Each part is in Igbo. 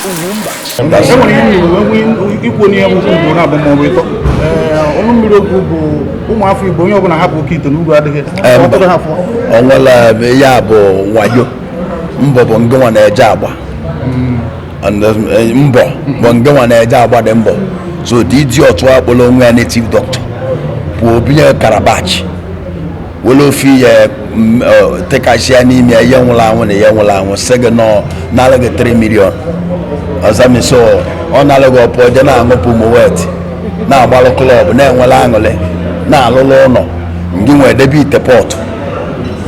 UGWUMBA. Mbo ngwa na-eje agba mbo na-eje agba dị mbọ so the idiot wa kpọrọ onwe native doctor bụ obinye Karabach wolo fi ya tekashia n'ime ya nwụrụ anwụ sege no nalaga 3 million azami so ọ nalaga ọpọ je na aṅụpụ mowet na agbalụ club na-enwela aṅụle na alụlụ ụlọ ngị nwee debe ite pọtụ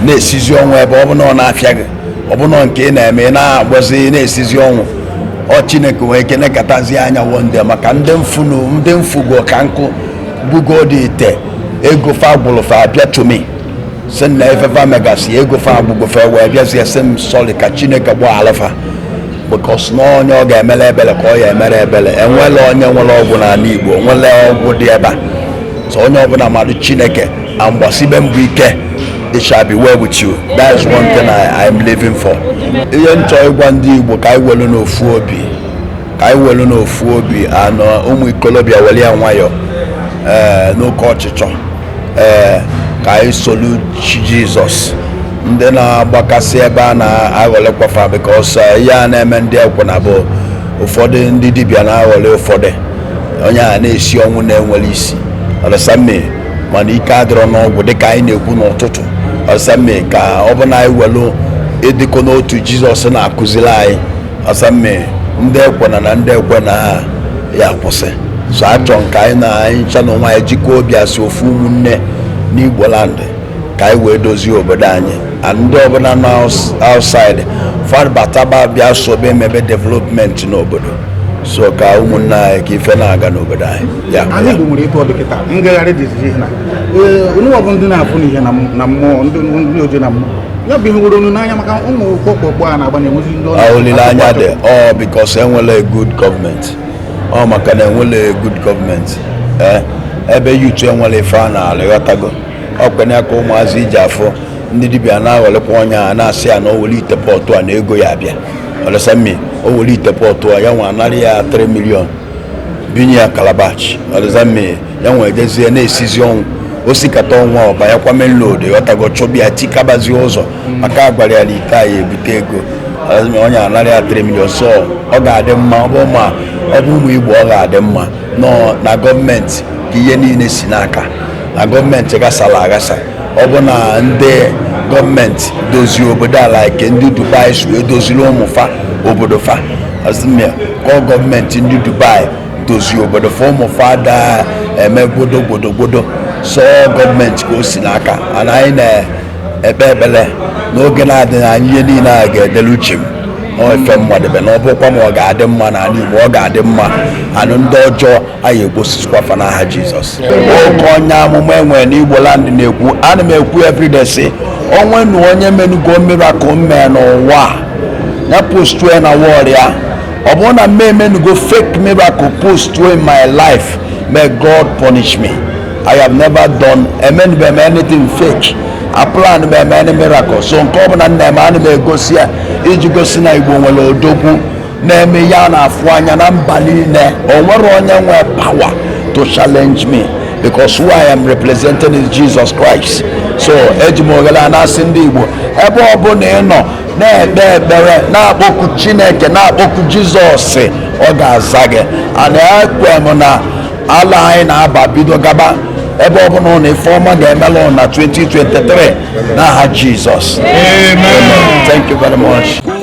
na-esizi ọnwụ ebe ọ bụ na ọ na-afịa gị ọ bụ na nke na-eme na-agbazi na-esizi ọnwụ ọ Chineke wee kene katazi anya wonde maka ndị mfugo ka nkụ bugo dị ite ego fa gburu fa bịa to me sị na efefa megasi ego fa gbugbo fa wee bịazi ese m sọli ka Chineke gbaa alafa because na onye ọ ga-emere ebele ka ọ ya emere ebele enwele onye nwere ọgwụ n'ala Igbo nwere ọgwụ dị ebe a so onye ọbụla mmadụ Chineke amgbasibe mbụ ike. It shall be well with you. That is one thing I am living for. Ihe nchọ ịgwa ndị Igbo ka anyị welu n'ofu obi anọ ụmụ ikolobịa weli ya nwayọ n'oke ọchịchọ ka anyị solu chi Jizọs ndị na-agbakasị ebe a na-aghọlekwafa because ihe a na-eme ndị ekwena bụ ụfọdụ ndị dibịa na-aghọle ụfọdụ onye a na-esi ọnwụ na-enwere isi ọdịsamme mana ike adịrọ n'ọgwụ dịka anyị na-ekwu n'ụtụtụ ọsamme ka ọ bụ na anyị welu ịdịkọ n'otu Jizọs na-akụziri anyị ọsamme ndị ekwena na ndị ekwena ha ya kwụsị so achọ nke anyị na anyị ncha na onwe anyị jikọ obi asị ofu ụmụnne n'Igbo land ka anyị wee dozie obodo anyị ndị ọbụla nọ outside fadbataba bịa sobe emebe development n'obodo so ka ụmụnne anyị ka ife na-aga n'obodo anyị anyị Igbo nwere etu ọ dịkịta ngagharị dịzi na onye ọbụla ndị na-afụ n'ihe na mmụọ ndị oje na mmụọ ya bụ ihe nwere onu n'anya maka ụmụ okpokpo a na-agba na-enwezi ndị olileanya dị ọ because enwere good government ọ maka na enwere good government ebe yutu enwere ife a na-alịghọtago ọkwenye aka ụmụazị iji afọ ndị dibịa na-aghọlekwa onye a na-asị ya na o were ite pọtụ a na ego ya abịa ọlịsami o were ite pọtụ a ya nwa anarị ya 3 million binye ya Karabach ọlịsami ya nwa ejezie na-esizi ọnwụ osikata ọnwa ọba ya kwame load ọtago chọbịa tikabazi ụzọ maka agwara ya na ite anyị ebute ego onye anarị ya 3 million so ọ ga-adị mma ọ bụ ma ọ bụ ụmụ Igbo ọ ga-adị mma nọ na gọọmenti ka ihe niile si n'aka na gọọmenti gasala agasa ọ bụ na ndị gọọmenti dozie obodo ala ike ndị Dubai su edozili ụmụfa obodo fa azimia kọọ gọọmenti ndị Dubai dozie obodo fa ụmụfa daa eme gbodo so gọọmenti ka o si n'aka ana anyị na-ekpe ekpele n'oge na-adịghị anyị ihe niile a ga-edelu uche m efe mmadebe na ọ bụkwa ma ọ ga-adị mma n'ala Igbo ọ ga-adị mma anụ ndị ọjọọ anyị egbosisikwafa n'aha Jizọs oke onye amụma enwere n'Igbo land na-ekwu ana m ekwu everyday si onwe na onye menugo miracle mee n'ụwa ya postue na wọl ya ọ bụrụ na menugo fake miracle postue in my life may God punish me. I have never done anything fake. I plan any miracle. So nke ọbụla na-eme ana m egosi ya iji gosi na Igbo nwere odogwu na-eme ya na-afụ anya na mba niile o nwere onye nwe power to challenge me because who I am representing is Jesus Christ. So eji m oghere na-asị ndị Igbo ebe ọ bụla ị nọ na-ekpe ekpere na-akpọku Chineke na-akpọku Jizọs ọ ga-aza gị ana ekwe m na ala anyị na-aba bido gaba ebe ọ bụla na ife ọma ga-emelụ na 2023 n'aha Jizọs. Amen. Thank you very much.